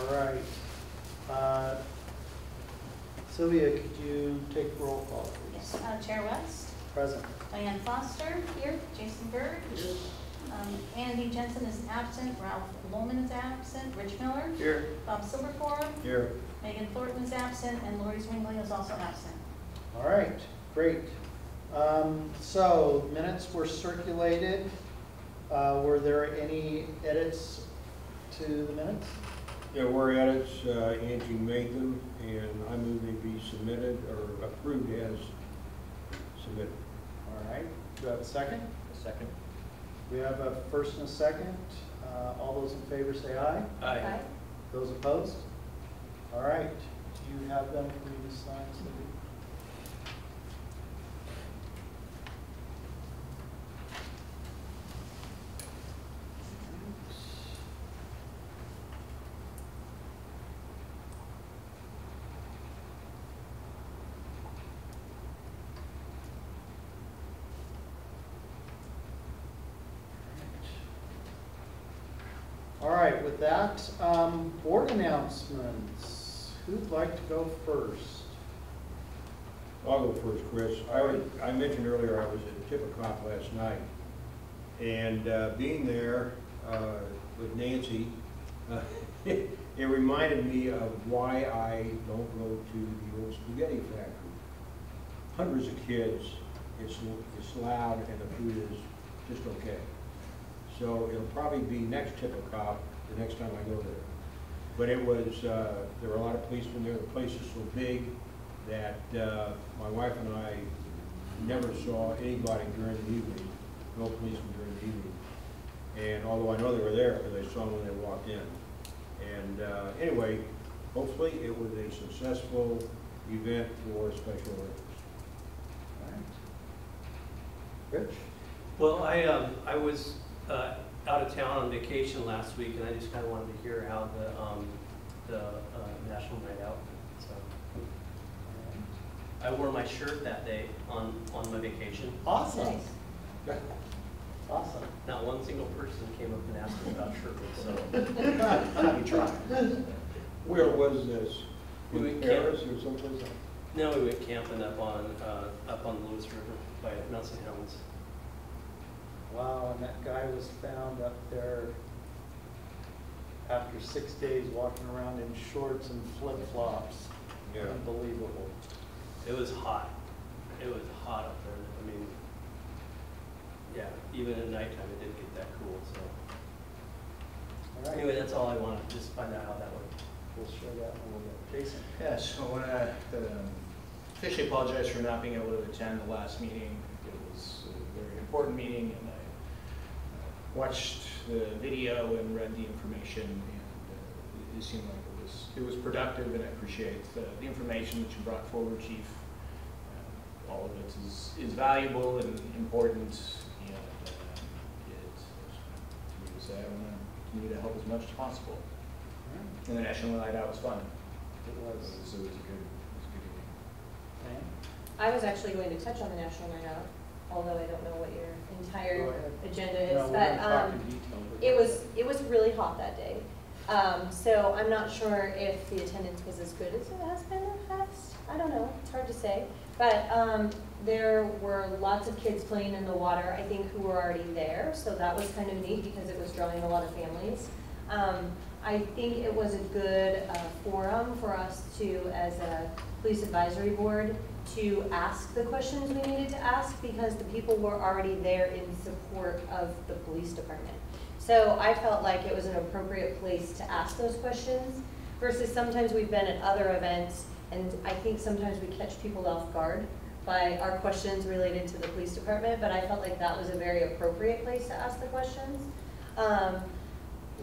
All right. Sylvia, could you take roll call, please? Yes. Chair West. Present. Diane Foster here. Jason Berg. Here. Andy Jensen is absent. Ralph Lohman is absent. Rich Miller. Here. Bob Silverforum. Here. Megan Thornton is absent, and Lori Zwingli is also absent. All right, great. So minutes were circulated. Were there any edits to the minutes? There were edits. Angie made them, and I move they be submitted or approved as submitted. All right. Do I have a second? A second. We have a first and a second. All those in favor say aye. Aye. Those opposed? All right. Do you have them for me to sign, Cindy? All right, with that, board announcements. Who'd like to go first? I'll go first, Chris. I mentioned earlier I was at Tippecanoe last night, and being there with Nancy, it reminded me of why I don't go to the old spaghetti factory. Hundreds of kids, it's loud, and the food is just okay. So it'll probably be next Tippecanoe the next time I go there. But it was, there were a lot of policemen there. The place is so big that my wife and I never saw anybody during the evening, no policemen during the evening. And although I know they were there because I saw them when they walked in. And anyway, hopefully it was a successful event for Special Olympics. All right. Rich? Well, I was out of town on vacation last week, and I just kind of wanted to hear how the National Night Out went. So I wore my shirt that day on my vacation. Awesome. Awesome. Not one single person came up and asked me about Sherwood, so we tried. Where was this? We In went Paris or someplace else? No, we went camping up on the Lewis River by Mount St. Helens. Wow, and that guy was found up there after 6 days walking around in shorts and flip-flops. Yeah. Unbelievable. It was hot. It was hot up there. I mean, yeah, even at nighttime it didn't get that cool. So All right. anyway, that's all I wanted. Just find out how that went. We'll share that in a little bit. Jason? Yeah, so I want to officially apologize for not being able to attend the last meeting. It was a very important meeting, and I watched the video and read the information, and it seemed like it was productive, and I appreciate the information that you brought forward, Chief. All of it is valuable and important, and I want to continue to help as much as possible. And the National Night Out was fun. It was. It was a good evening. Diane? I was actually going to touch on the National Night Out, although I don't know what your entire agenda is. No, we're going to talk in detail. But it was really hot that day. So I'm not sure if the attendance was as good as it has been in the past. I don't know, it's hard to say. But there were lots of kids playing in the water, I think, who were already there. So that was kind of neat because it was drawing a lot of families. I think it was a good forum for us to, as a police advisory board, to ask the questions we needed to ask because the people were already there in support of the police department. So I felt like it was an appropriate place to ask those questions versus sometimes we've been at other events and I think sometimes we catch people off guard by our questions related to the police department, but I felt like that was a very appropriate place to ask the questions.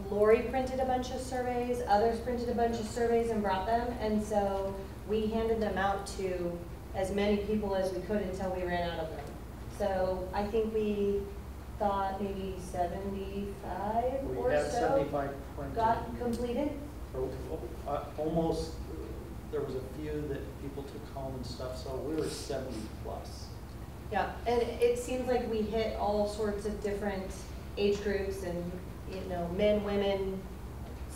Lori printed a bunch of surveys, others printed a bunch of surveys and brought them, and so we handed them out to as many people as we could until we ran out of them. So I think we thought maybe 75 we or had so 75 printed. got completed. Almost, there was a few that people took home and stuff, so we were 70 plus. Yeah, and it seems like we hit all sorts of different age groups and, you know, men, women,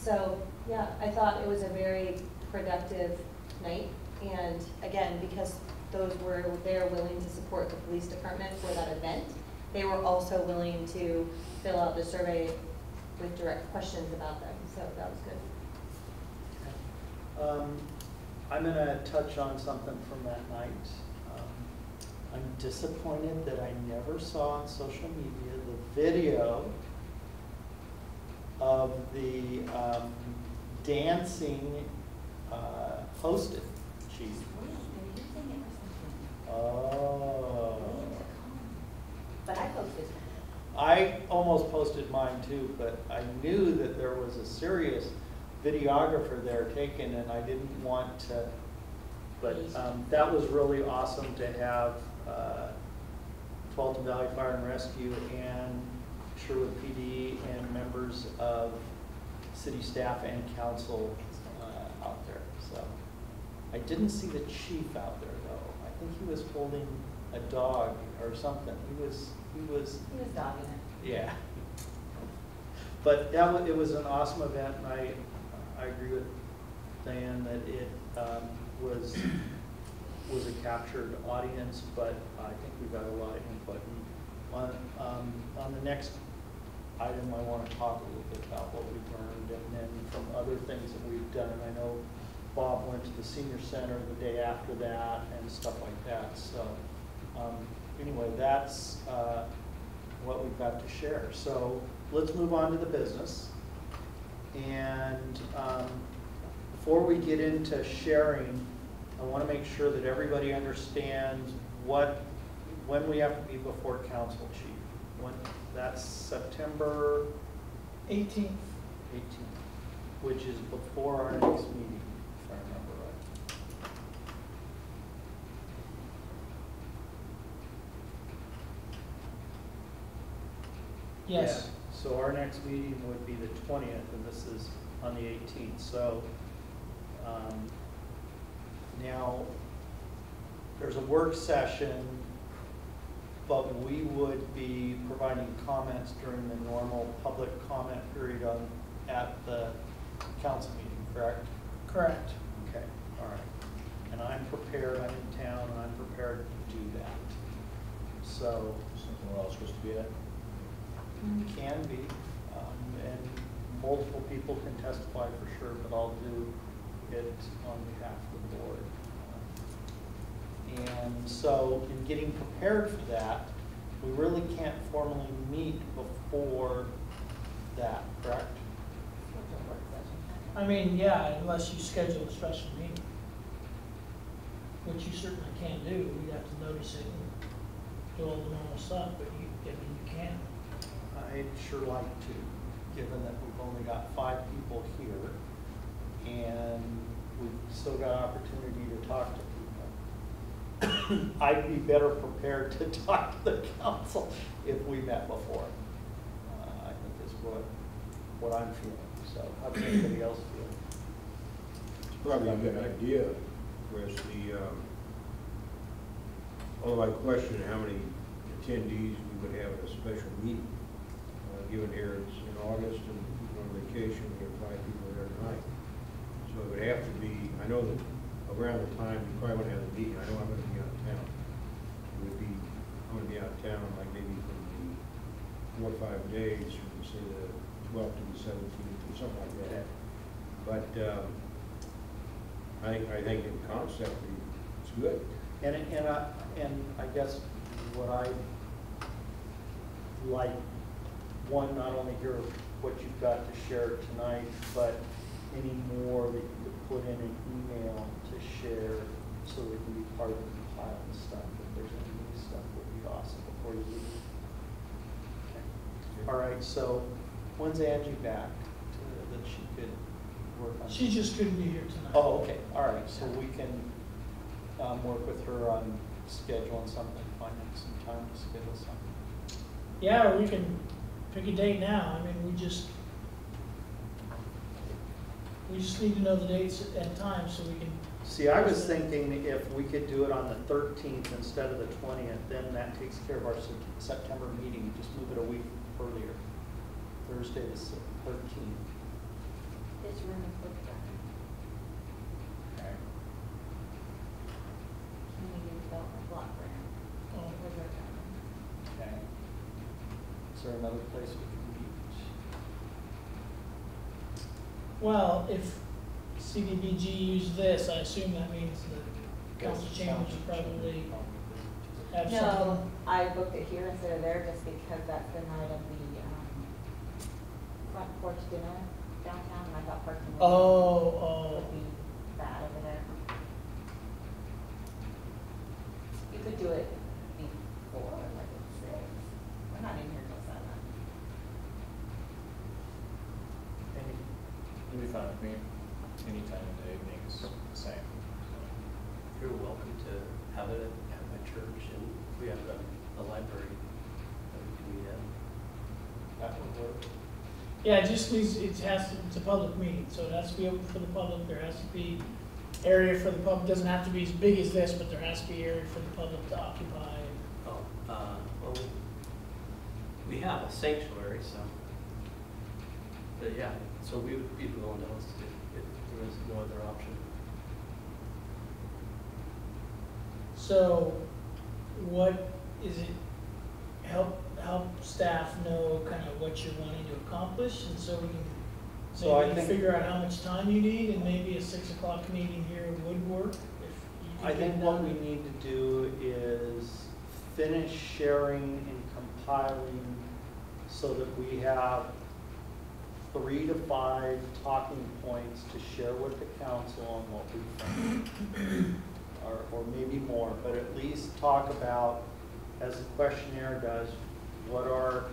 So, yeah, I thought it was a very productive night. And again, because they're willing to support the police department for that event, they were also willing to fill out the survey with direct questions about them. So that was good. I'm gonna touch on something from that night. I'm disappointed that I never saw on social media the video of the dancing hosted, Chief. Oh. But I posted. I almost posted mine too, but I knew that there was a serious videographer there taken, and I didn't want to, but that was really awesome to have Tualatin Valley Fire and Rescue and Sherwood PD and members of city staff and council out there. So I didn't see the chief out there though. I think he was holding a dog or something. He was dogging it. yeah. But it was an awesome event, and I agree with Diane that it was a captured audience, but I think we got a lot of input. And on the next item, I want to talk a little bit about what we've learned, and then from other things that we've done. I know Bob went to the senior center the day after that and stuff like that. So anyway, that's what we've got to share. So let's move on to the business. And before we get into sharing, I want to make sure that everybody understands when we have to be before council, chief. That's September 18th. 18th, which is before our next meeting, if I remember right. Yes. Yeah. So our next meeting would be the 20th, and this is on the 18th. So now there's a work session, but we would be providing comments during the normal public comment period at the council meeting, correct? Correct. Okay, all right. And I'm prepared, I'm in town, and I'm prepared to do that. So. Something we're all supposed to be at? Can be, and multiple people can testify for sure, but I'll do it on behalf of the board. And so in getting prepared for that, we really can't formally meet before that, correct? I mean, yeah, unless you schedule a special meeting, which you certainly can do. You'd have to notice it and do all the normal stuff, but you can. I'd sure like to, given that we've only got 5 people here, and we've still got opportunity to talk to people. I'd be better prepared to talk to the council if we met before. I think is what I'm feeling. So how does anybody else feel? It's probably a good idea, Chris. Although I question how many attendees we would have at a special meeting. Given here it's in August and on vacation, we have 5 people there tonight. So it would have to be, I know that around the time you probably want to have a meeting, I know I'm going to be out of town. I'm going to be out of town like maybe from the 4 or 5 days from say the 12th to the 17th or something like that. But I think in concept it's good. And I guess what I like, one, not only hear what you've got to share tonight, but any more that you could put in an email to share so we can be part of the compiling stuff. If there's any new stuff, would be awesome before you leave. Okay. All right, so when's Angie back that she could work on? She just couldn't be here tonight. Oh, okay, all right, so we can work with her on scheduling something, finding some time to schedule something. Yeah, or we can pick a date now. I mean, we just need to know the dates and times so we can. See, I was thinking if we could do it on the 13th instead of the 20th, then that takes care of our September meeting. Just move it a week earlier, Thursday the 13th. there another place we can meet? Well, if CDBG used this, I assume that means the council chambers would probably have No, something. I booked it here instead of there just because that's the night of the, front porch dinner downtown, and I thought parking Oh, would be bad over there. You could do it before, like at 6. We're not in here till 7. It'll be fine with me. Any time of the evening is the same. You're welcome to have it at my church, and we have a library that we can meet at. That would work. yeah, it just needs, it's a public meeting, so it has to be open for the public, there has to be area for the public, doesn't have to be as big as this, but there has to be area for the public to occupy. Oh, well, we have a sanctuary, so, but yeah, so we would be willing to host it if there was no other option. So, what is it, help staff know kind of what you're wanting to accomplish, and so we can So I maybe think- figure out how much time you need, and maybe a 6 o'clock meeting here would work, if you could I get think it what done. we need to do is finish sharing and compiling so that we have 3 to 5 talking points to share with the council on what we think. Or maybe more, but at least talk about, as the questionnaire does, what are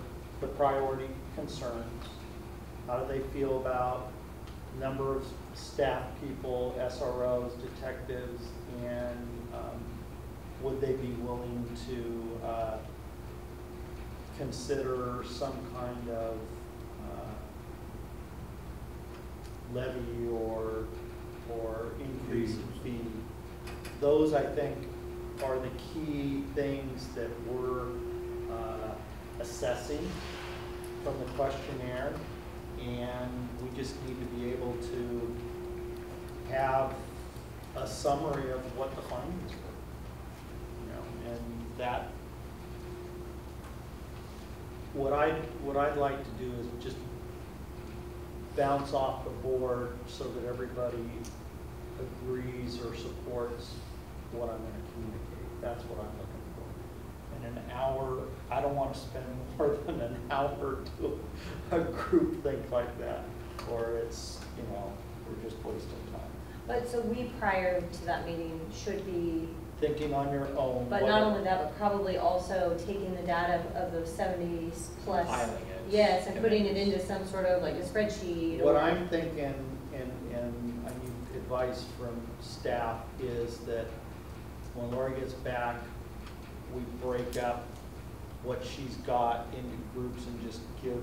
the priority concerns? How do they feel about number of staff people, SROs, detectives, and would they be willing to consider some kind of levy or increase in fee? Those, I think, are the key things that we're assessing from the questionnaire, and we just need to be able to have a summary of what the findings were. You know, and that, what I'd like to do is just bounce off the board so that everybody agrees or supports what I'm going to communicate. That's what I'm looking for. In an hour, I don't want to spend more than an hour to a group think like that, or it's, you know, we're just wasting time. But so we, prior to that meeting, should be, Thinking on your own. but not only that, but probably also taking the data of those 70 plus. Compiling it. Yes, and putting it into some sort of like a spreadsheet. What or- I'm thinking, and I need advice from staff, is that when Lori gets back, we break up what she's got into groups and just give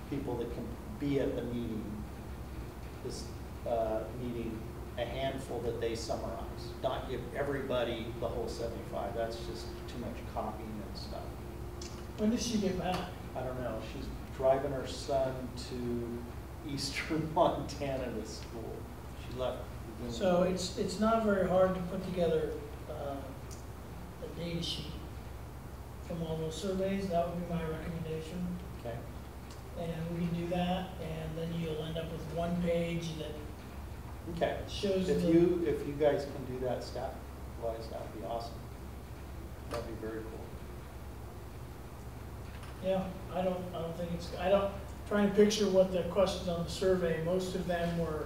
people that can be at the meeting, this meeting, a handful that they summarize. Not give everybody the whole 75. That's just too much copying and stuff. When does she get back? I don't know. She's driving her son to eastern Montana to school. She left. beginning So of- it's not very hard to put together a data sheet from all those surveys, that would be my recommendation. Okay. And we can do that, and then you'll end up with one page that Okay. shows If the. you guys can do that staff-wise, that would be awesome. That'd be very cool. Yeah, I don't think it's, trying to picture what the questions on the survey, most of them were,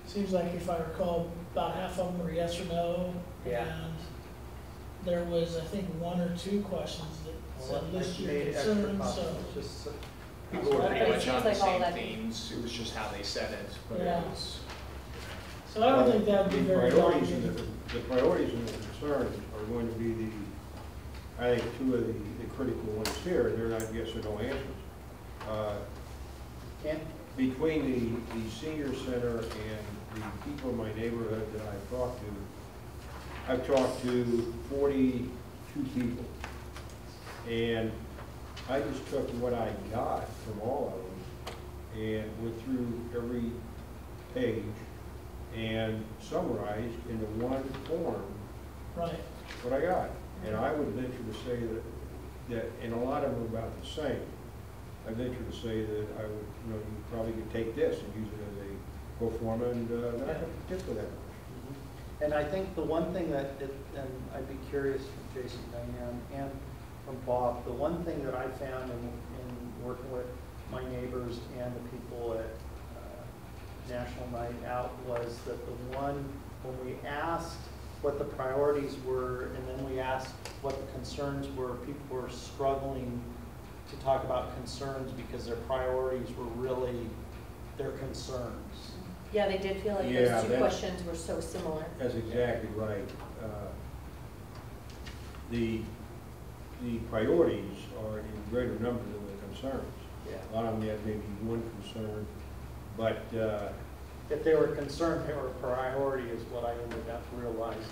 seems like if I recall, about half of them were yes or no. Yeah. And there was, I think, 1 or 2 questions that Well, said list your made extra concerns, copies. so. Just People were But pretty it much seems on the like all same that- themes, it was just how they said it, but Yeah. it was. So I don't think that'd be The very priorities long. and the priorities and the concerns are going to be I think 2 of the critical ones here, they're not yes or no answers. can't, Between the senior center and the people in my neighborhood that I've talked to 42 people. And I just took what I got from all of them and went through every page and summarized into one form Right, what I got. And I would venture to say that and a lot of them are about the same. I venture to say that I would, you probably could take this and use it as a pro forma, and then I have to tip with that. And I think the one thing that, and I'd be curious from Jason, Diane, and from Bob, the one thing that I found in working with my neighbors and the people at National Night Out was that the one, when we asked what the priorities were, and then we asked what the concerns were, people were struggling to talk about concerns because their priorities were really their concerns. Yeah, they did feel like Yeah, those two questions were so similar. That's exactly right. The priorities are in greater number than the concerns. Yeah. A lot of them have maybe one concern, but If they were concerned, they were a priority is what I ended up realizing.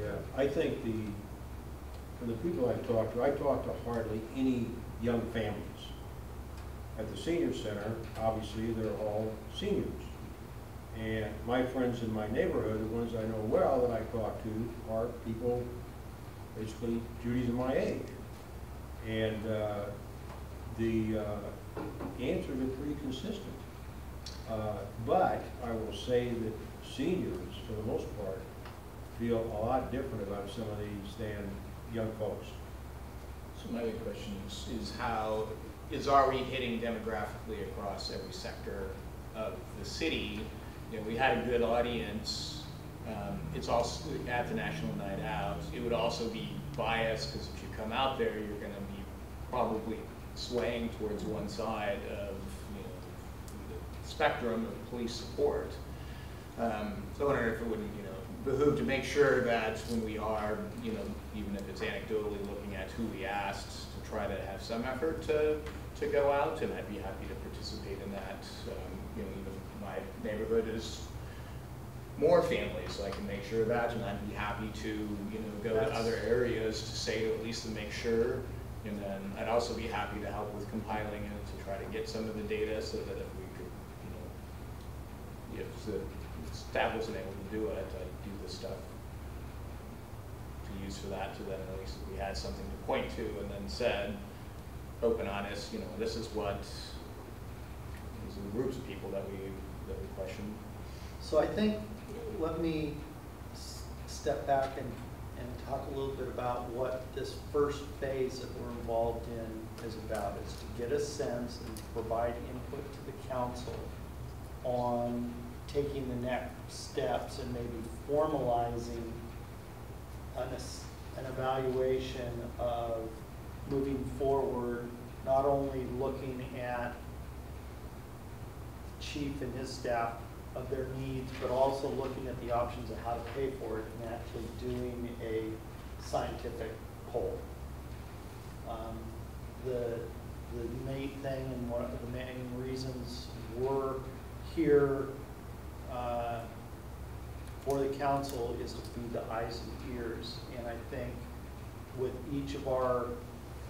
yeah, I think from the people I talked to hardly any young families. At the senior center, obviously, they're all seniors. And my friends in my neighborhood, the ones I know well that I talk to, are people basically Judy's and my age. And the answers are pretty consistent. But I will say that seniors, for the most part, feel a lot different about some of these than young folks. So my other question is are we hitting demographically across every sector of the city? You know, we had a good audience. It's also at the National Night Out. It would also be biased because if you come out there, you're going to be probably swaying towards one side of the spectrum of police support. So I wonder if it wouldn't behoove to make sure that when we are even if it's anecdotally looking at who we asked, to try to have some effort to go out, and I'd be happy to participate in that. Even my neighborhood is more families, so I can make sure of that, and I'd be happy to go to other areas to say at least to make sure, and then I'd also be happy to help with compiling it to try to get some of the data so that if we could, if the staff wasn't able to do it, I'd do this stuff to use for that, so that at least we had something to point to, and then said, open, honest, this is what, these are the groups of people that we question. So I think, let me step back and talk a little bit about what this first phase that we're involved in is about, is to get a sense and provide input to the council on taking the next steps and maybe formalizing an evaluation of moving forward, not only looking at chief and his staff of their needs, but also looking at the options of how to pay for it and actually doing a scientific poll. The main thing and one of the main reasons we're here for the council is to be the eyes and ears. And I think with each of our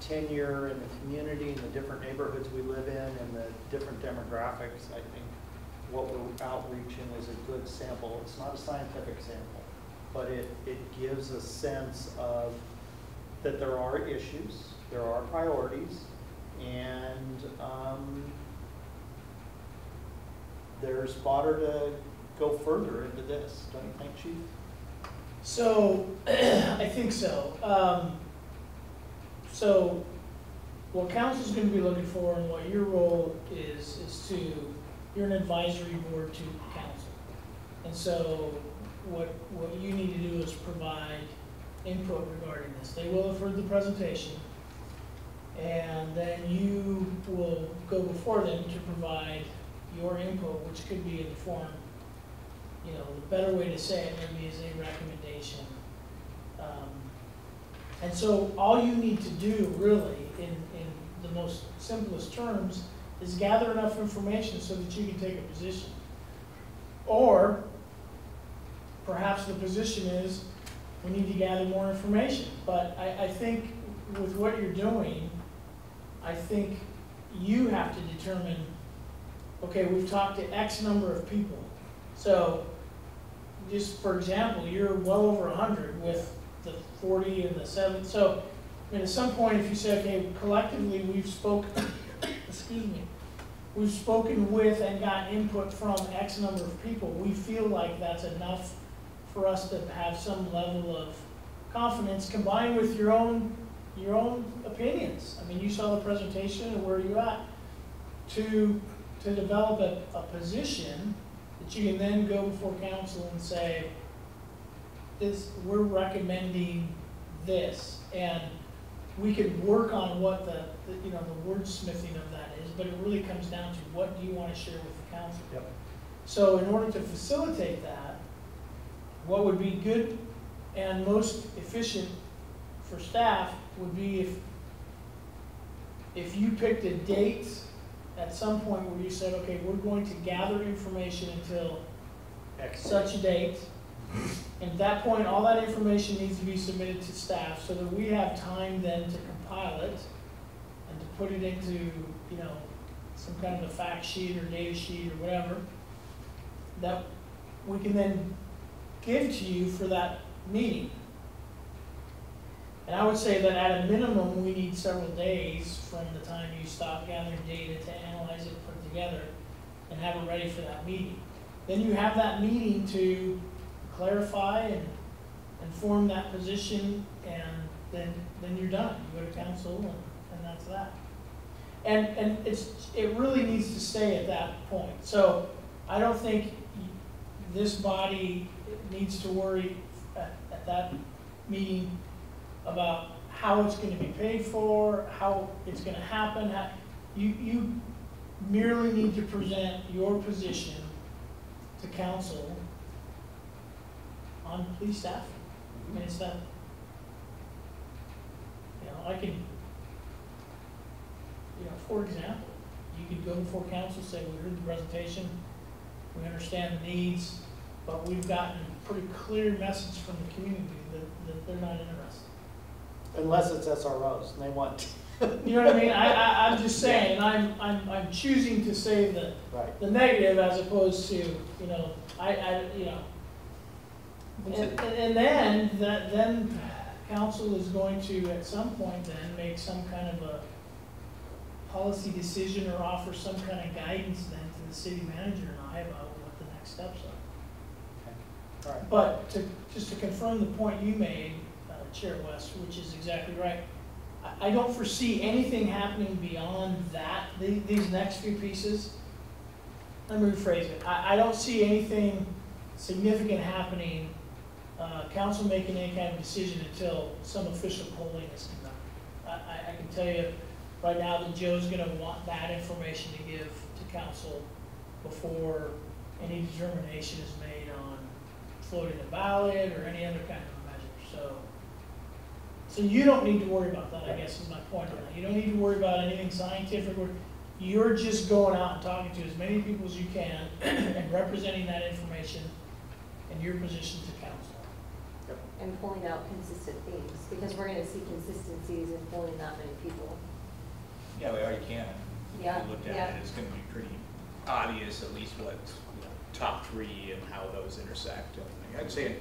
tenure in the community and the different neighborhoods we live in and the different demographics, I think what we're outreaching is a good sample. It's not a scientific sample, but it gives a sense of that there are issues, there are priorities, and there's fodder to go further into this, don't you think, Chief? So, I think so. So, what council's going to be looking for and what your role is you're an advisory board to council. And so, what you need to do is provide input regarding this. They will have heard the presentation, and then you will go before them to provide your input, which could be in the form, the better way to say it maybe is a recommendation. And so all you need to do really in the most simplest terms is gather enough information so that you can take a position. Or perhaps the position is we need to gather more information. But I think with what you're doing, I think you have to determine, okay, we've talked to X number of people. So just for example, you're well over 100 with the 40 and the 7. So I mean, at some point, if you say, okay, collectively we've spoken excuse me, we've spoken with and gotten input from X number of people, we feel like that's enough for us to have some level of confidence combined with your own opinions. I mean, you saw the presentation and where you're at, to develop a position that you can then go before council and say, we're recommending this, and we could work on what the wordsmithing of that is, but it really comes down to what do you want to share with the council. Yep. So in order to facilitate that, what would be good and most efficient for staff would be if you picked a date at some point where you said, okay, we're going to gather information until such a date. And at that point, all that information needs to be submitted to staff so that we have time then to compile it and to put it into, some kind of a fact sheet or data sheet or whatever that we can then give to you for that meeting. And I would say that at a minimum, we need several days from the time you stop gathering data to analyze it, put it together, and have it ready for that meeting. Then you have that meeting to clarify and form that position, and then you're done. You go to council, and that's that. And it really needs to stay at that point. So I don't think this body needs to worry at that meeting about how it's going to be paid for, how it's going to happen. You merely need to present your position to council on police staff. I mean, it's that, I can, for example, you could go before council, say, we heard the presentation, we understand the needs, but we've gotten a pretty clear message from the community that they're not interested. Unless it's SROs and they want. You know what I mean? I'm just saying, I'm choosing to say Right. the negative as opposed to, and then council is going to at some point then make some kind of a policy decision or offer some kind of guidance then to the city manager and I about what the next steps are. Okay. All right. But just to confirm the point you made, Chair West, which is exactly right, I don't foresee anything happening beyond that, these next few pieces. Let me rephrase it. I don't see anything significant happening, council making any kind of decision until some official polling is conducted. I can tell you right now that Joe's going to want that information to give to council before any determination is made on floating the ballot or any other kind of measure. So you don't need to worry about that, I guess is my point on that. You don't need to worry about anything scientific. You're just going out and talking to as many people as you can and representing that information in your position to council. Yep. And pulling out consistent themes, because we're gonna see consistencies in pulling that many people. Yeah, we already can. Yeah, If you looked yeah. at it, it's gonna be pretty obvious at least what, top three and how those intersect. And I'd say,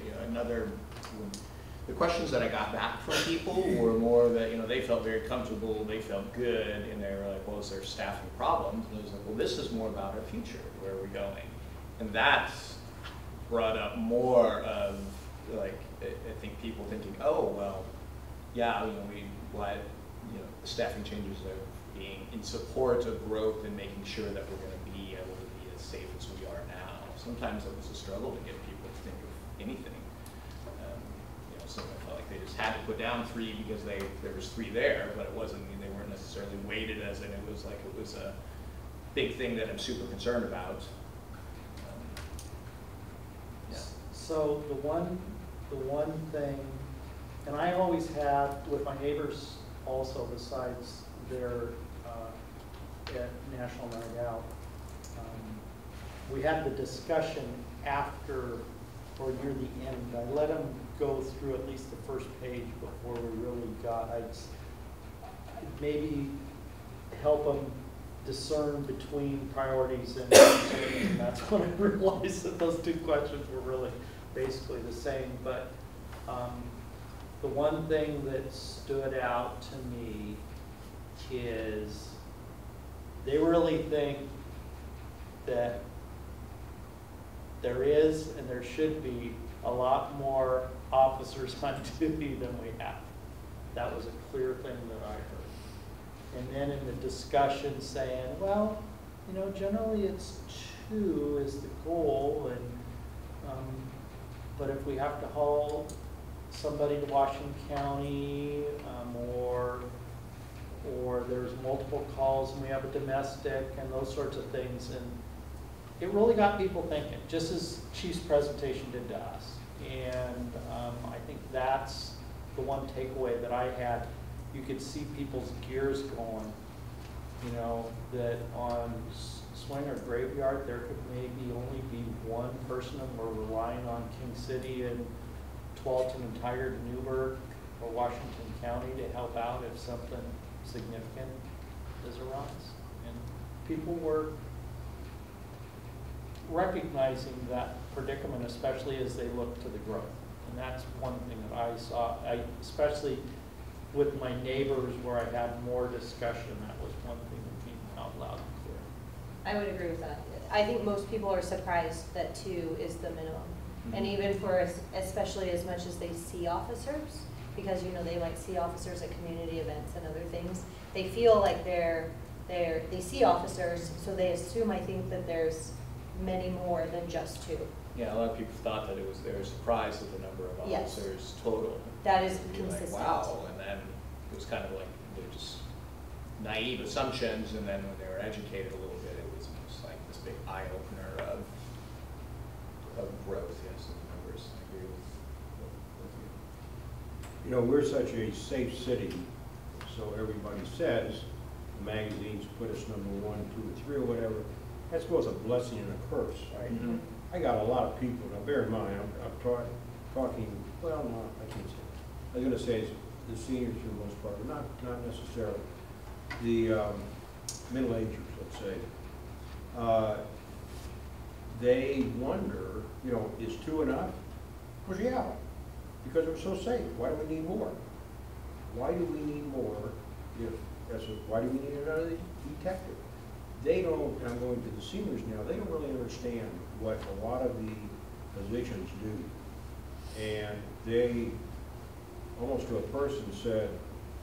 the questions that I got back from people were more that, they felt very comfortable, they felt good, and they were like, well, is there staffing problems? And I was like, well, this is more about our future, where are we going? And that brought up more of, I think people thinking, oh, well, yeah, the staffing changes are being in support of growth and making sure that we're going to be able to be as safe as we are now. Sometimes it was a struggle to get people to think of anything. So I felt like they just had to put down 3 because there was 3 there, but it wasn't, they weren't necessarily weighted as in it was a big thing that I'm super concerned about. Yeah. So the one thing, and I always have with my neighbors also, besides their at National Night Out, we had the discussion after or near the end. I let them go through at least the first page before we really I'd maybe help them discern between priorities and concerns, and that's when I realized that those 2 questions were really basically the same. But the one thing that stood out to me is they really think that there is and there should be a lot more officers on duty than we have. That was a clear thing that I heard. And then in the discussion saying, well, you know, generally it's 2 is the goal, and but if we have to haul somebody to Washington County, or there's multiple calls and we have a domestic and those sorts of things, and it really got people thinking, just as Chief's presentation did to us. And I think that's the one takeaway that I had. You could see people's gears going, you know, that on Swinger Graveyard, there could maybe only be 1 person, and we're relying on King City and Tualatin and Tigard and Newburgh or Washington County to help out if something significant is arise. And people were recognizing that predicament, especially as they look to the growth. And that's one thing that I saw, especially with my neighbors where I had more discussion, that was one thing that came out loud and clear. I would agree with that. I think most people are surprised that 2 is the minimum. And even for, especially as much as they see officers, because, you know, they might see officers at community events and other things, they feel like they see officers, so they assume, I think, that there's many more than just 2. Yeah, a lot of people thought that they were surprised at the number of Yes. officers total. That is You'd be like, consistent. wow, and then it was kind of like, they're just naive assumptions, and then when they were educated a little bit, it was just like this big eye-opener of growth, yes, in the numbers. I agree with you. You know, we're such a safe city, so everybody says, the magazines put us number 1, 2, or 3, or whatever. That's both a blessing and a curse, right? Mhm. I got a lot of people, now bear in mind, I'm talking, well, no, I can't say. I was gonna say the seniors for the most part, but not necessarily. The middle agers, let's say. They wonder, you know, is 2 enough? Well, yeah, because we're so safe. Why do we need more? Why do we need more? Why do we need another detective? They don't, and I'm going to the seniors now, they don't really understand what a lot of the positions do. And they, almost to a person, said,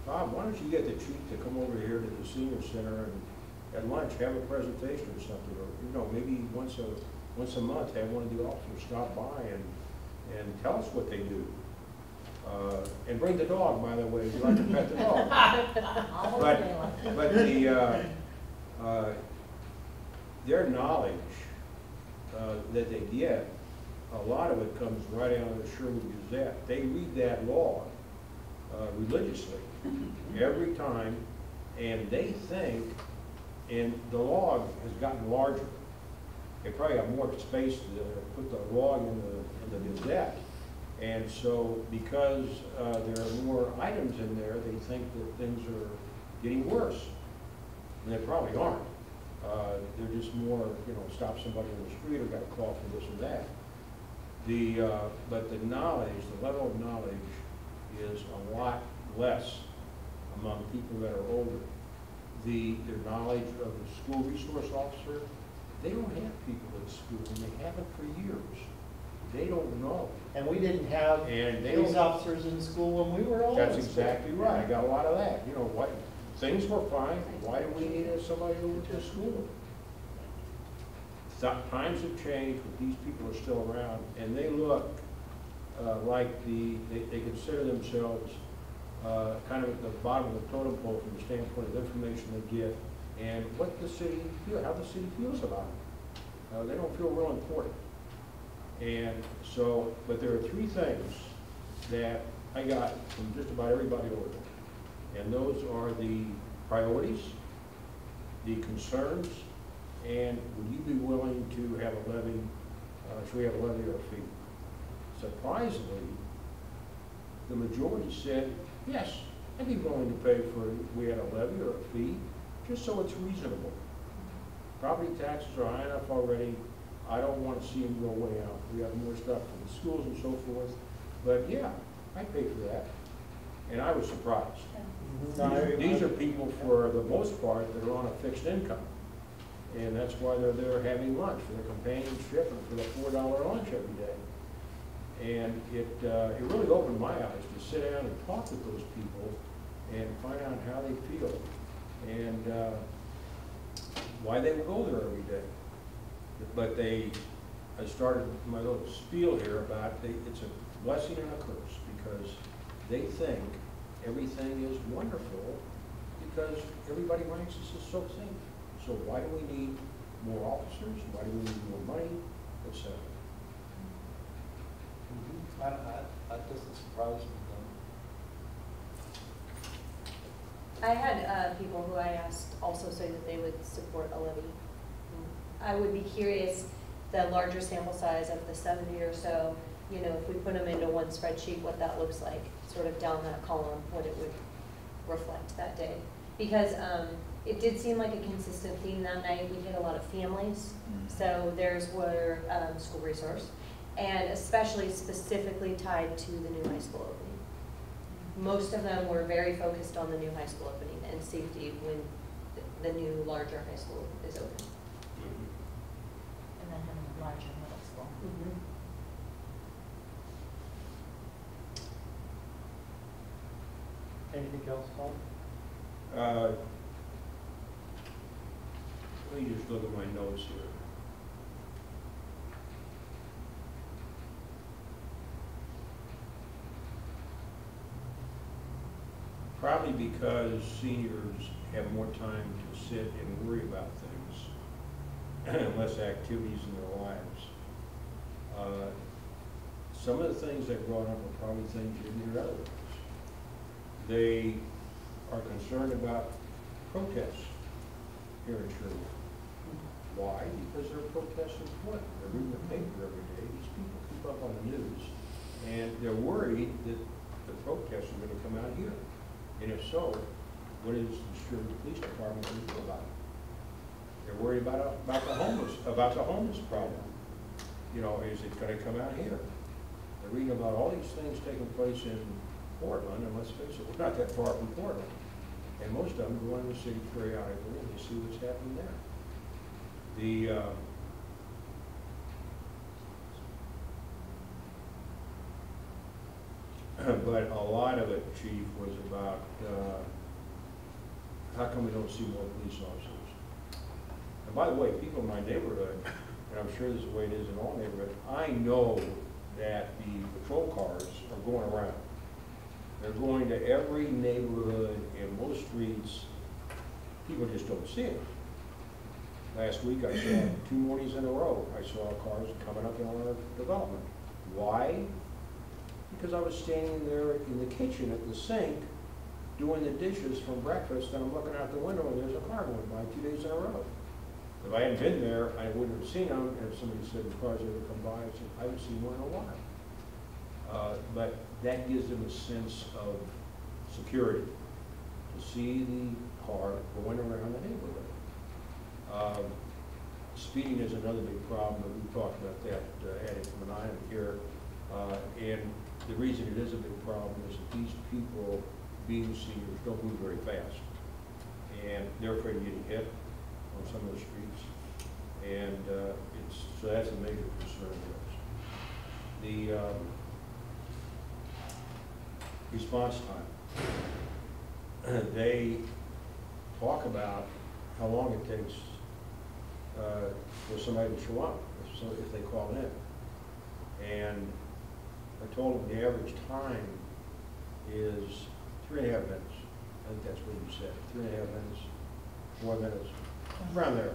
Bob, why don't you get the chief to come over here to the senior center and at lunch have a presentation or something, or, you know, maybe once a month have one of the officers stop by and tell us what they do. And bring the dog, by the way, if you like to pet the dog. But their knowledge that they get, a lot of it comes right out of the Sherwood Gazette. They read that log religiously every time, and they think, and the log has gotten larger. They probably have more space to put the log in the Gazette. And so because there are more items in there, they think that things are getting worse. And they probably aren't. They're just more, you know, stop somebody in the street or got a call for this or that. But the knowledge, the level of knowledge is a lot less among people that are older. Their knowledge of the school resource officer, they don't have people at school, and they haven't for years. They don't know. And we didn't have police officers in school when we were all in That's school. exactly right. I got a lot of that. You know, what, things were fine. Why do we need somebody over to school? Times have changed, but these people are still around, and they look like they consider themselves kind of at the bottom of the totem pole from the standpoint of information they get and what the city how the city feels about it. They don't feel real important. And so, but there are 3 things that I got from just about everybody over there. And those are the priorities, the concerns, and would you be willing to have a levy, should we have a levy or a fee? Surprisingly, the majority said, yes, I'd be willing to pay for if we had a levy or a fee, just so it's reasonable. Property taxes are high enough already. I don't want to see them go way out. We have more stuff for the schools and so forth. But yeah, I'd pay for that. And I was surprised. These are people, for the most part, that are on a fixed income. And that's why they're there having lunch for their companionship and for the $4 lunch every day. And it really opened my eyes to sit down and talk with those people and find out how they feel and why they would go there every day. But I started my little spiel here about it's a blessing and a curse because they think everything is wonderful because everybody ranks this as so safe. So why do we need more officers? Why do we need more money, et cetera? That doesn't surprise me I had people who I asked also say that they would support a levy. I would be curious, the larger sample size of the 70 or so, you know, if we put them into one spreadsheet, what that looks like, sort of down that column, what it would reflect that day. Because it did seem like a consistent theme that night. We hit a lot of families, so theirs were school resource, and especially specifically tied to the new high school opening. Most of them were very focused on the new high school opening and safety when the new larger high school is open. And then having a larger middle school. Anything else, Paul? Let me just look at my notes here. Probably because seniors have more time to sit and worry about things, less activities in their lives. Some of the things they brought up are probably things you didn't hear otherwise. They are concerned about protests here in Sherwood. Why? Because they're protesting what? They're reading the paper every day. These people keep up on the news. And they're worried that the protests are going to come out here. And if so, what is the Sherwood Police Department going to do about it? They're worried about the homeless problem. You know, is it going to come out here? They're reading about all these things taking place in Portland, and let's face it, we're not that far from Portland. And most of them go in the city periodically and they see what's happening there. But a lot of it, Chief, was about how come we don't see more police officers? And by the way, people in my neighborhood, and I'm sure this is the way it is in all neighborhoods, I know that the patrol cars are going around. They're going to every neighborhood and most streets. People just don't see them. Last week I saw 2 mornings in a row, I saw cars coming up in our development. Why? Because I was standing there in the kitchen at the sink doing the dishes from breakfast, and I'm looking out the window and there's a car going by 2 days in a row. If I hadn't been there, I wouldn't have seen them, and if somebody said the cars ever come by, I said, I haven't seen one in a while. But that gives them a sense of security, to see the car going around the neighborhood. Speeding is another big problem, but we talked about that ad infinitum here. And the reason it is a big problem is that these people, being seniors, don't move very fast. And they're afraid of getting hit on some of the streets. And so that's a major concern of ours. The response time. They talk about how long it takes for somebody to show up if they call in. And I told them the average time is 3.5 minutes. I think that's what you said, 3.5 minutes, 4 minutes, around there.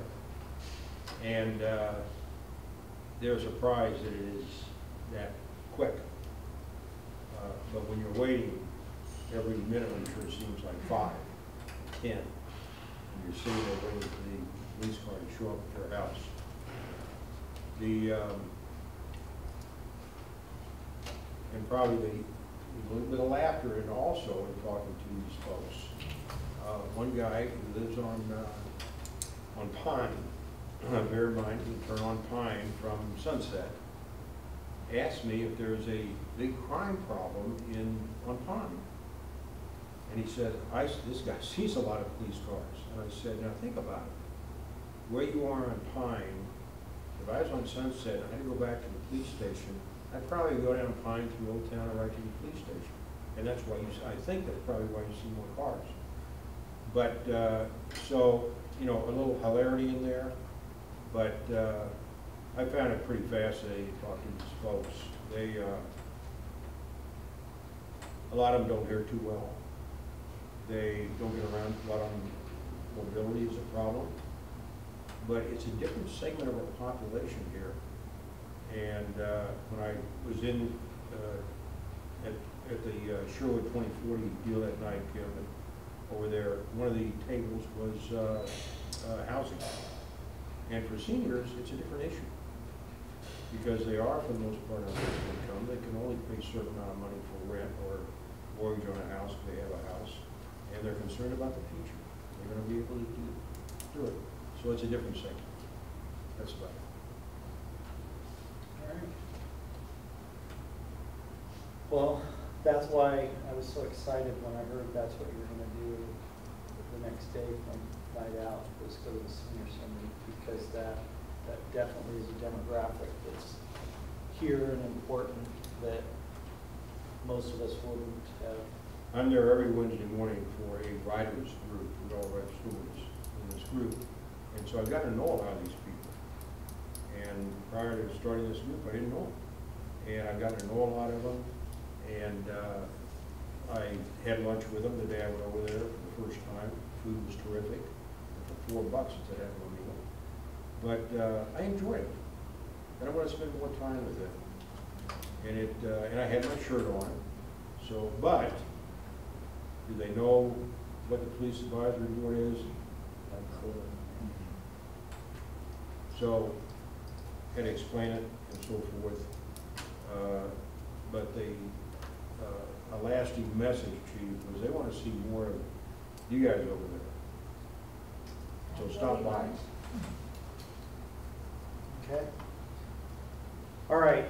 And they're surprised that it is that quick. But when you're waiting, every minute I'm sure seems like 5, 10. And you're sitting there waiting for the police car to show up at your house. And probably a little bit of laughter and also in talking to these folks. One guy who lives on Pine, bear in mind, we turn on Pine from Sunset, asked me if there's a big crime problem on Pine. And he said, this guy sees a lot of police cars. And I said, now think about it. where you are on Pine, if I was on Sunset, and I had to go back to the police station, I'd probably go down Pine through Old Town and right to the police station. And that's why I think that's probably why you see more cars. But, so, you know, a little hilarity in there, but I found it pretty fascinating talking to these folks. They, a lot of them don't hear too well. They don't get around, a lot of them, mobility is a problem. But it's a different segment of our population here. And when I was in at the Sherwood 2040 deal that night, over there, one of the tables was housing. And for seniors, it's a different issue. Because they are, for the most part, on fixed income. They can only pay a certain amount of money for rent or mortgage on a house if they have a house. And they're concerned about the future. They're going to be able to do it. So it's a different segment. That's about it. All right. Well, that's why I was so excited when I heard that's what you were going to do the next day from night out, was go to the senior center, because that definitely is a demographic that's here and important that most of us wouldn't have. I'm there every Wednesday morning for a writers group. We all write stories in this group. And so I've gotten to know a lot of these people. And prior to starting this group, I didn't know them. And I've gotten to know a lot of them. And I had lunch with them the day I went over there for the first time. Food was terrific. And for $4, it's a heck of a meal. But I enjoyed it. And I want to spend more time with them. And I had my shirt on. So, but do they know what the police advisory board is? So, had to explain it and so forth. But a lasting message, Chief, was they want to see more of you guys over there. So stop by. Okay. All right.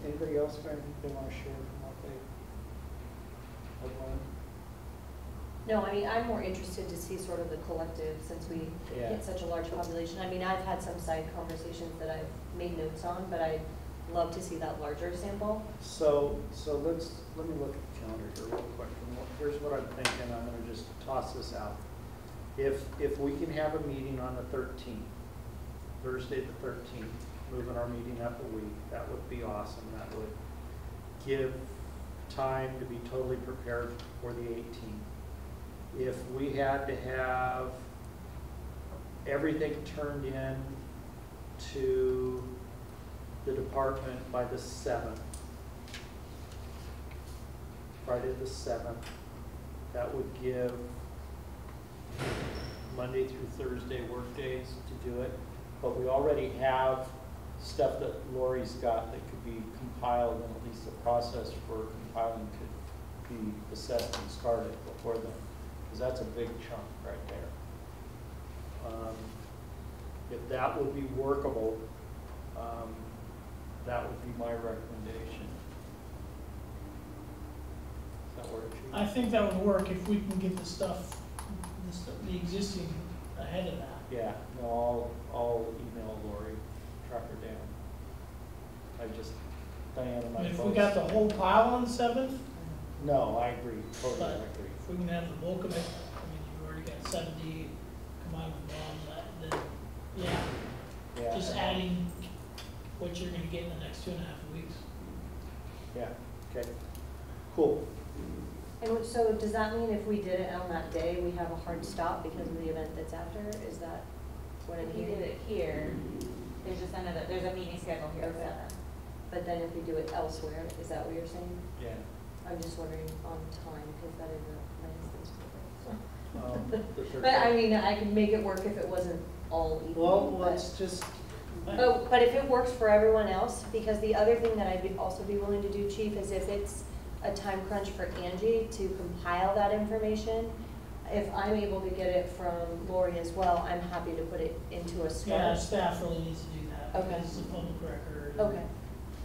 Anybody else got anything they want to share from what they have learned? No, I mean, I'm more interested to see sort of the collective, since we Yeah. hit such a large population. I mean, I've had some side conversations that I've made notes on, but I'd love to see that larger sample. So let me look at the calendar here real quick. Here's what I'm thinking. I'm going to just toss this out. If we can have a meeting on the 13th, Thursday the 13th, moving our meeting up a week, that would be awesome. That would give time to be totally prepared for the 18th. If we had to have everything turned in to the department by the 7th, Friday the 7th, that would give Monday through Thursday work days to do it. But we already have stuff that Lori's got that could be compiled, and at least the process for compiling could be assessed and started before then, because that's a big chunk right there. If that would be workable, that would be my recommendation. Does that work, Chief? I think that would work if we can get the stuff, the existing ahead of that. Yeah, no, I'll email Lori, track her down. Diana, my I mean, if folks. we got the whole pile on the 7th, No, I agree, totally but agree. if we can have the bulk of it, I mean, you've already got 70 combined with bombs, then, Yeah. just adding what you're gonna get in the next 2.5 weeks. Yeah, okay, cool. And so does that mean if we did it on that day, we have a hard stop because of the event that's after? Is that what I'm If you hearing? did it here, there's just there's a meeting scheduled here at Okay. 7. But then if we do it elsewhere, is that what you're saying? Yeah. I'm just wondering on time, because that is a nice thing. The But I 13th. mean, I could make it work if it wasn't all evening. Well, but- let's just, Oh, but if it works for everyone else, because the other thing that I'd also be willing to do, Chief, is if it's a time crunch for Angie to compile that information, if I'm able to get it from Lori as well, I'm happy to put it into a Yeah, star. staff really needs to do that, Okay. because it's a public record. Okay,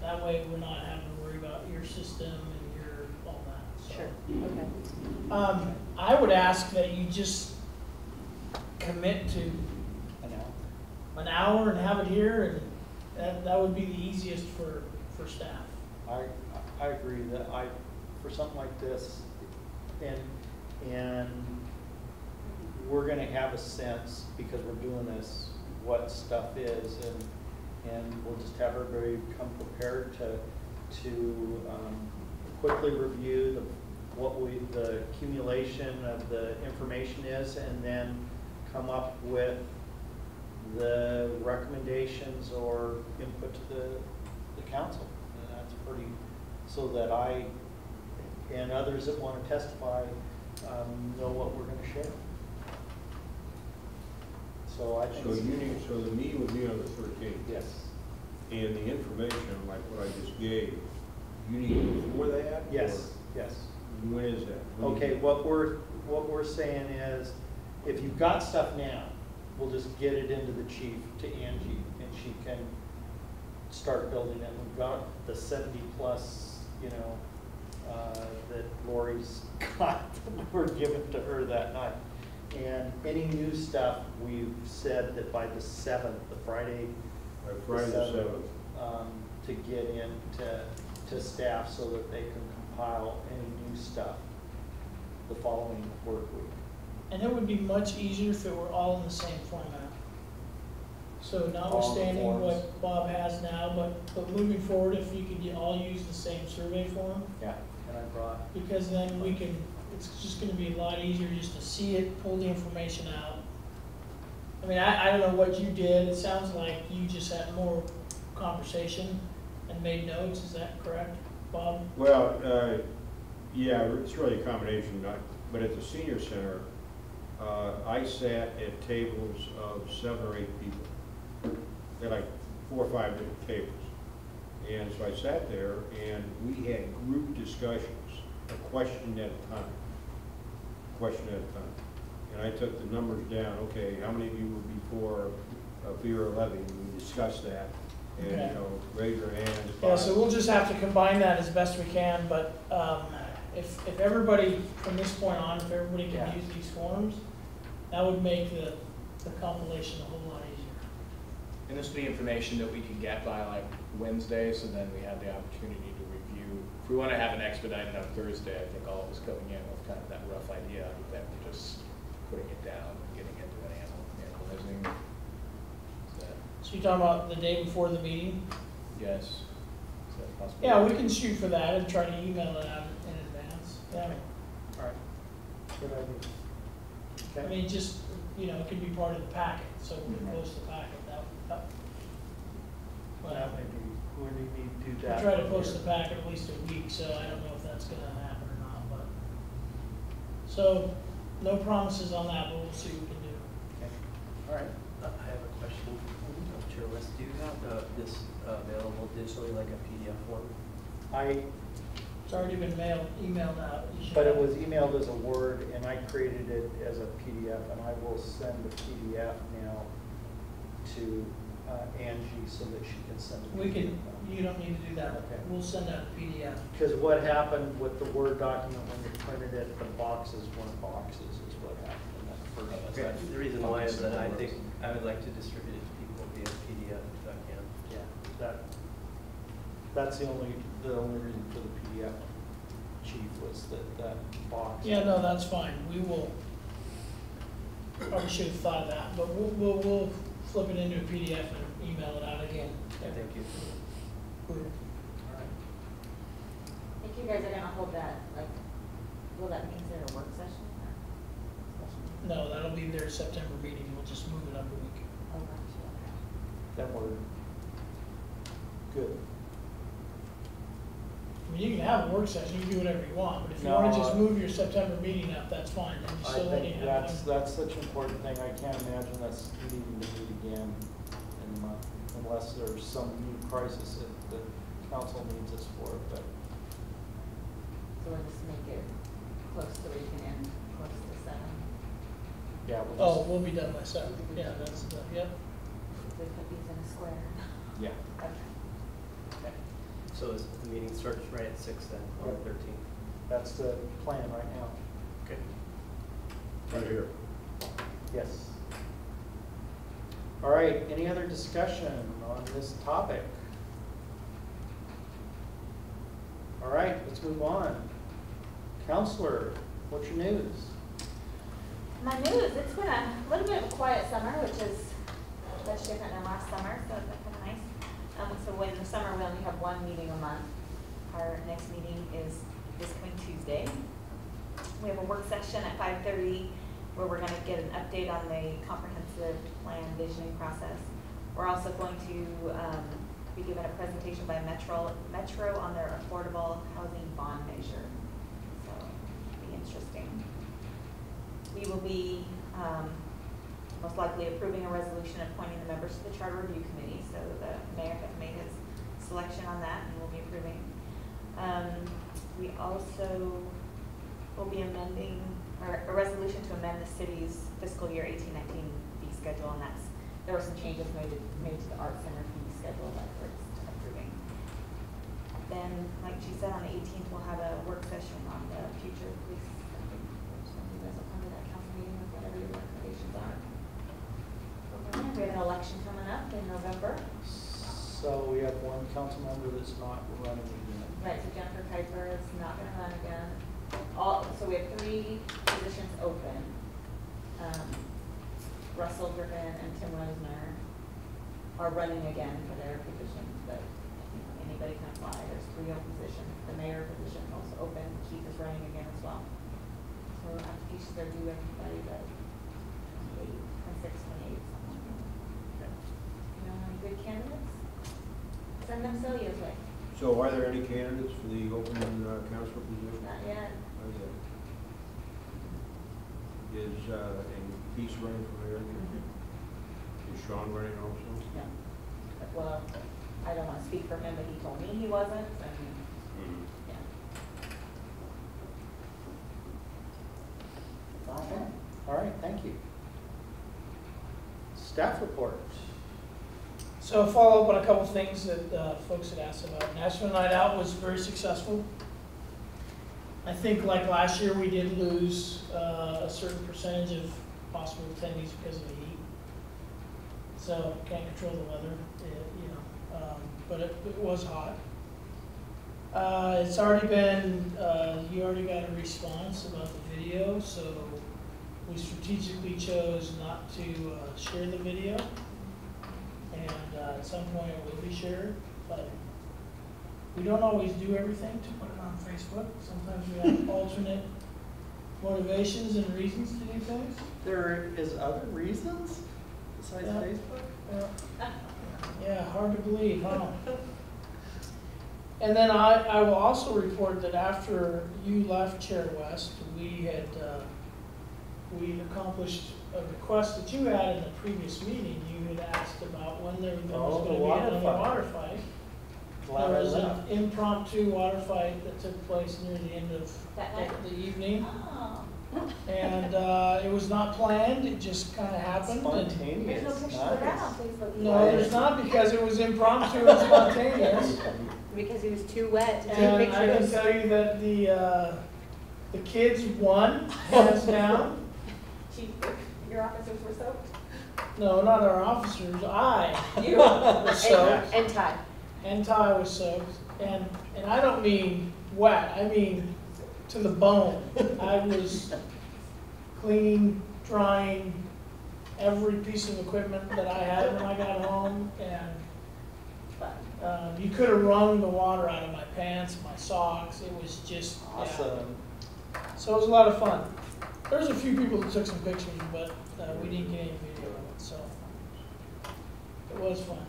That way, we're not having to worry about your system and your, all that, so. sure, okay. I would ask that you just commit to I know. an hour and have it here, and that would be the easiest for staff. I agree that for something like this, and we're gonna have a sense, because we're doing this, what stuff is, and we'll just have everybody come prepared to quickly review what the accumulation of the information is, and then come up with the recommendations or input to the council. And that's pretty, so that I and others that want to testify know what we're going to share. So I think. So the meeting would be on the 13th. Yes. And the information, like what I just gave, you need before that? Yes. Yes. Or when is that? Okay. What we're saying is, if you've got stuff now, we'll just get it into the chief, to Angie, and she can start building it. We've got the 70+, that Lori's got, that were given to her that night. And any new stuff, we've said that by the 7th, the Friday By Friday the 7th. To get in to staff so that they can compile any new stuff the following work week. And it would be much easier if it were all in the same format. So notwithstanding forms. what Bob has now, but moving forward, if you could all use the same survey form, Yeah. And I brought. because then it's just gonna be a lot easier just to see it, pull the information out. I mean, I don't know what you did, it sounds like you just had more conversation and made notes, is that correct, Bob? Well, yeah, it's really a combination, but at the senior center, I sat at tables of 7 or 8 people. They're like 4 or 5 different tables. And so I sat there and we had group discussions, a question at a time. And I took the numbers down, okay, how many of you were before fear or levy? We discussed that. And, Okay. Raise your hands. Yeah, so we'll just have to combine that as best we can, but if everybody, from this point on, if everybody can Yeah. use these forms, that would make the compilation a whole lot easier. And this would be information that we could get by like Wednesday, so then we have the opportunity to review. If we want to have an expedited on Thursday, I think all of us coming in with kind of that rough idea, then we're just putting it down and getting into an analyzing. Is that, So you're talking about the day before the meeting? yes? Is that possible? Yeah, we can shoot for that and try to email it out in advance. Yeah. All right. Good idea. I Okay. mean, just, it could be part of the packet, so we can post the packet. Well, Well, maybe we need to do we that. try to post the packet at least a week, so I don't know if that's gonna happen or not, but. So, no promises on that, but we'll see what we can do. Okay. All right. I have a question. Chair West, do you have this available digitally, like a PDF form? It's already been emailed out. You should But it have- was emailed as a Word, and I created it as a PDF, and I will send the PDF now to Angie so that she can send it. You don't need to do that. Okay. We'll send out a PDF. Because what happened with the Word document when you printed it, the boxes weren't boxes, is what happened in that first. Okay. The reason why is that I think I would like to distribute it to people via PDF if I can. Yeah, that's the only reason for the PDF, chief, was that box. Yeah, no, that's fine. We will, probably should have thought of that, but we'll flip it into a PDF and email it out again. Thank you. All right. If you guys are gonna hold that, like, will that be considered a work session or special meeting? No, that'll be their September meeting. We'll just move it up a week. Oh, gotcha, okay. Then we're good. I mean, you can have a work session, you can do whatever you want, but if you No, wanna just move your September meeting up, that's fine. Then you I still only think have that's such an important thing. I can't imagine us needing to meet again in a month unless there's some new crisis that the council needs us for, but. So we'll just make it close to we can end close to 7. Yeah, Oh, we'll be done by 7. Yeah, that's, yep. We put these in a square. Yeah. Okay. Okay. So is the meeting starts right at 6 then, on the 13th? That's the plan right now. Okay. Right here. Yes. All right, any other discussion on this topic? All right, let's move on. Counselor, what's your news? My news, it's been a little bit of a quiet summer, which is much different than last summer, so it's been kind of nice. So in the summer, we only have one meeting a month. Our next meeting is this coming Tuesday. We have a work session at 5:30 where we're going to get an update on the comprehensive plan visioning process. We're also going to be given a presentation by Metro on their affordable housing bond measure. So it'll be interesting. We will be most likely approving a resolution appointing the members to the Charter Review Committee. So the mayor has made his selection on that and we'll be approving. We also will be amending a resolution to amend the city's fiscal year 18-19 fee schedule, and there were some changes made to the Art Center fee schedule that we're approving. Then, like she said, on the 18th, we'll have a work session on the future police. Some of you guys will come to that council meeting with whatever your recommendations are. We have an election coming up in November. So we have one council member that's not running again. Right, so Jennifer Kuiper is not going to run again. So we have 3 positions open. Russell Griffin and Tim Rosner are running again for their positions, but anybody can apply. There's 3 open positions. The mayor position is also open. Keith is running again as well. So applications are due everybody by 26, 28, something like that. You know any good candidates? Send them Celia's way. So are there any candidates for the open council position? Not yet. Okay. And Pete's running for mayor? Is Sean running also? No. Well, I don't want to speak for him, but he told me he wasn't, and, yeah. That's all I have. All right, thank you. Staff report. So follow up on a couple of things that folks had asked about. National Night Out was very successful. I think like last year we did lose a certain percentage of possible attendees because of the heat. So can't control the weather, but it was hot. It's already been, you already got a response about the video, so we strategically chose not to share the video. And at some point it will be shared, but we don't always do everything to put it on Facebook. Sometimes we have alternate motivations and reasons to do things. There is other reasons besides Yeah. Facebook? Yeah, hard to believe, huh? And then I will also report that after you left Chair West, we accomplished a request that you had in the previous meeting. You had asked about when there was going to be another water fight. Glad There I was an left. impromptu water fight that took place near the end of That night? the evening. Oh. And it was not planned, it just kind of happened. And Spontaneous. There's no pictures Nice. of that on Facebook. no, there's not, because it was impromptu and spontaneous. Because it was too wet to take And I can pictures. tell you that the kids won, hands down. Chief, your officers were soaked? No, not our officers, You. was soaked, And Ty. and Ty was soaked. And I don't mean wet, I mean to the bone. I was cleaning, drying every piece of equipment that I had when I got home, and you could have wrung the water out of my pants, my socks. It was just yeah. Awesome. So it was a lot of fun. There was a few people that took some pictures, but we didn't get any video of it, so it was fun.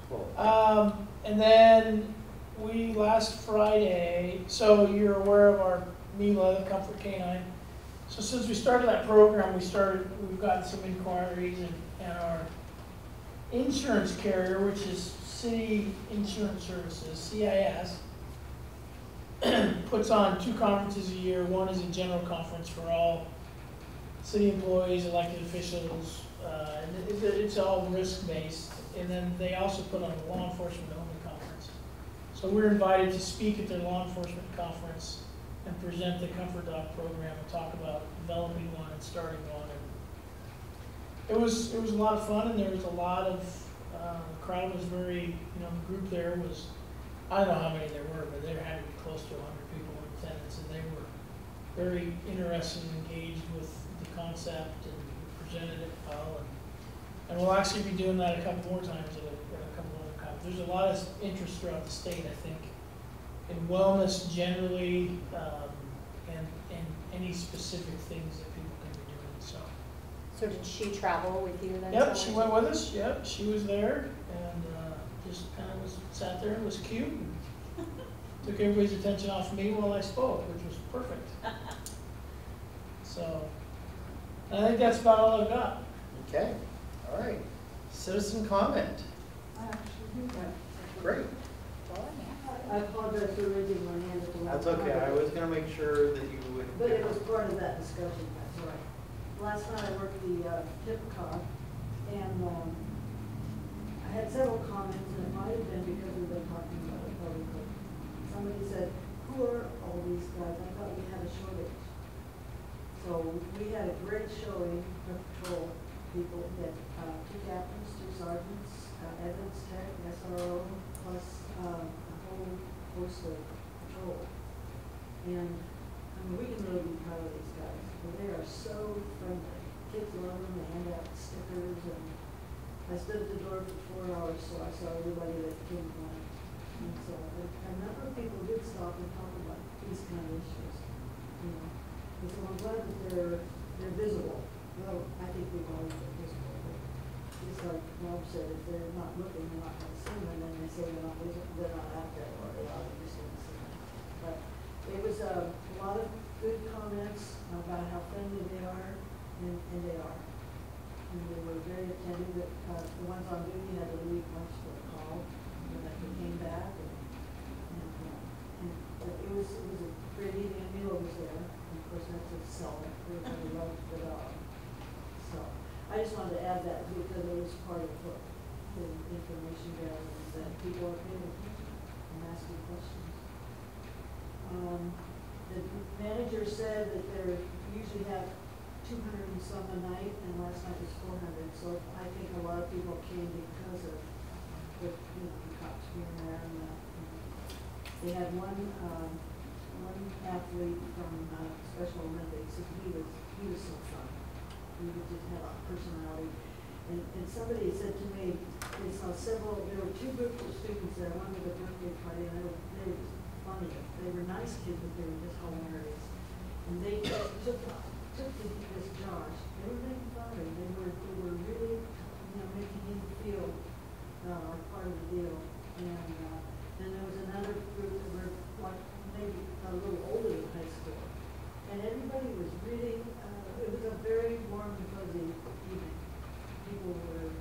Cool. And then we last Friday, so you're aware of our Mila, the Comfort Canine. So since we started that program, we've gotten some inquiries, and our insurance carrier, which is City Insurance Services, CIS, puts on 2 conferences a year. One is a general conference for all city employees, elected officials, and it's all risk-based. And then they also put on a law enforcement only conference. So we're invited to speak at their law enforcement conference and present the Comfort Dog program and talk about developing one and starting one. it was a lot of fun, and there was a lot of, the crowd was very, you know, the group there was, I don't know how many there were, but there had to be close to 100 people in attendance, and they were very interested and engaged with the concept and presented it well. And we'll actually be doing that a couple more times at a couple other conferences. There's a lot of interest throughout the state, I think, in wellness generally, and any specific things that people can be doing, so. So did she travel with you then? Yep, she went with us, yep, she was there, and just kind of sat there and was cute, and took everybody's attention off me while I spoke, which was perfect. So, I think that's about all I've got. Okay, all right. Citizen comment. Great. I apologize for raising my hand at the last That's okay. I time. was gonna make sure that you would. But it was part of that discussion, that's right. Last night I worked the Typica, and I had several comments, and it might have been because we've been talking about it publicly. Somebody said, who are all these guys? I thought we had a shortage. So we had a great showing of patrol people. We had 2 captains, 2 sergeants, evidence tech, SRO, plus a whole host of patrol. And I mean, we can really be proud of these guys, but they are so friendly. Kids love them, they hand out stickers, and I stood at the door for 4 hours, so I saw everybody that came by. And so a number of people did stop and talk about these kind of issues, you know. And so I'm glad that they're visible. Well, I think we've always been visible, but it's like Rob said, if they're not looking, they're not going to see them, and then they say they're not visible, they're not out there, or they are, they're just going to see them. But it was a lot of good comments about how friendly they are, and they are. And they were very attentive. The ones on duty had to leave once for a call, and then they came back, and it was a great evening. Milo was there, and of course that's a seller. Everybody loved the dog. So I just wanted to add that because it was part of what the information gathering is that people are paying attention and asking questions. The manager said that they usually have 200 and some a night, and last night was 400. So I think a lot of people came because of the cops being there. And they had one athlete from Special Olympics, and he was so fun. He just had a personality. And somebody said to me, they saw there were 2 groups of students there. One with a birthday party, and they were funny. They were nice kids, but they were just hilarious. And they took this Josh. They were making fun of him. They were really, making him feel like part of the deal. And then there was another group that were like maybe a little older than high school. And everybody was really, it was a very warm and fuzzy evening. People were,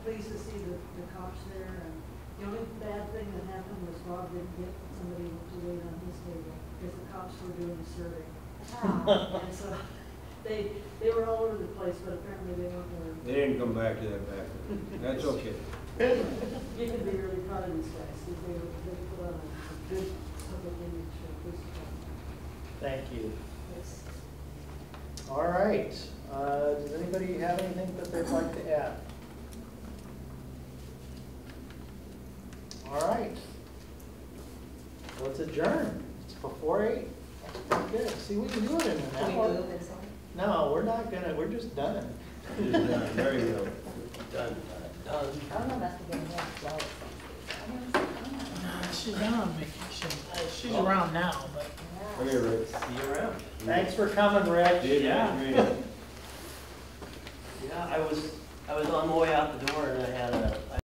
pleased to see the cops there. And the only bad thing that happened was Rob didn't get somebody to wait on his table because the cops were doing the serving. And so they were all over the place, but apparently they weren't there. They didn't come back to that bathroom. That's okay. You can be really proud of these guys because they put on a good public image for the police department. Thank you. Yes. All right. Does anybody have anything that they'd like to add? All right. Let's adjourn. It's before 8. Good. See, we can do it in an Can we hour. move and so? No, we're not gonna. We're just done. There you go. Done. I don't know, must be getting more slow. She's on vacation. She's around now, but. Come here, Rick. See you around. Thanks for coming, Rick. Yeah, I was on my way out the door and I had a